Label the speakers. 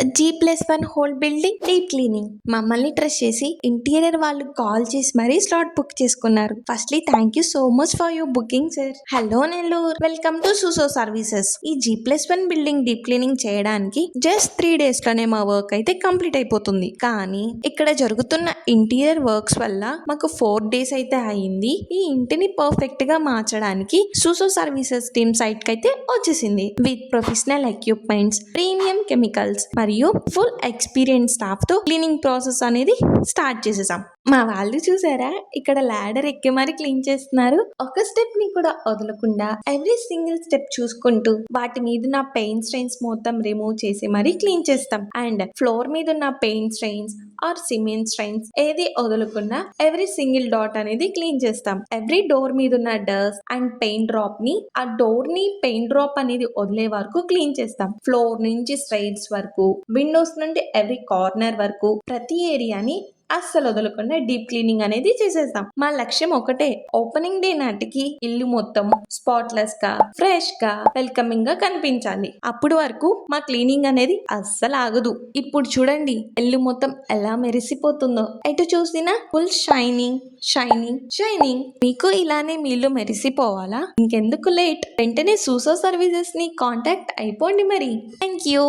Speaker 1: G+1 whole building deep cleaning. మమ్మల్ని trust చేసి interior వాళ్ళు కాల్ చేసి మరీ స్లాట్ బుక్ చేసుకున్నారు. Firstly thank you so much for your booking sir. Hello Nellore, welcome to Suso services. ఈ G+1 building deep cleaning చేయడానికి just 3 days లోనే మా వర్క్ అయితే కంప్లీట్ అయిపోతుంది. కానీ ఇక్కడ జరుగుతున్న ఇంటీరియర్ వర్క్స్ వల్ల మాకు 4 days అయితే అయింది. ఈ ఇంటిని పర్ఫెక్ట్ గా మార్చడానికి సుసో సర్వీసెస్ టీమ్ సైట్ కి అయితే వచ్చేసింది. With professional equipments, premium chemicals మరియు ఫుల్ ఎక్స్పీరియన్స్ స్టాఫ్ తో క్లీనింగ్ ప్రాసెస్ అనేది స్టార్ట్ చేసేసాం. మా వాళ్ళు చూసారా, ఇక్కడ ల్యాడర్ ఎక్కి మరి క్లీన్ చేస్తున్నారు. ఒక స్టెప్ ని కూడా వదలకుండా ఎవ్రీ సింగిల్ స్టెప్ చూసుకుంటూ వాటి మీద ఉన్న పెయింట్ స్ట్రెయిన్స్ మొత్తం రిమూవ్ చేసి మరి క్లీన్ చేస్తాం. అండ్ ఫ్లోర్ మీద ఉన్న paint strains or cement strains ఏది వదలకుండా ఎవ్రీ సింగిల్ డాట్ అనేది క్లీన్ చేస్తాం. ఎవ్రీ డోర్ మీద ఉన్న డస్ట్ అండ్ పెయింట్ డ్రాప్ ని, ఆ డోర్ ని పెయింట్ డ్రాప్ అనేది వదిలే వరకు క్లీన్ చేస్తాం. ఫ్లోర్ నుంచి స్ట్రైట్స్ వరకు, విండోస్ నుండి ఎవ్రీ కార్నర్ వరకు ప్రతి ఏరియాని అస్సలు వదలకుండా డీప్ క్లీనింగ్ అనేది చేసేస్తాం. మా లక్ష్యం ఒకటే, ఓపెనింగ్ డే నాటికి ఇల్లు మొత్తం స్పాట్లెస్ గా, ఫ్రెష్ గా, వెల్కమింగ్ గా కనిపించాలి. అప్పుడు వరకు మా క్లీనింగ్ అనేది అస్సలు ఆగదు. ఇప్పుడు చూడండి ఇల్లు మొత్తం ఎలా మెరిసిపోతుందో. ఎటు చూసినా ఫుల్ షైనింగ్ షైనింగ్ షైనింగ్. మీకు ఇలానే మీ ఇల్లు మెరిసిపోవాలా? ఇంకెందుకు లేట్, వెంటనే సూసో సర్వీసెస్ ని కాంటాక్ట్ అయిపోండి మరి. Thank you.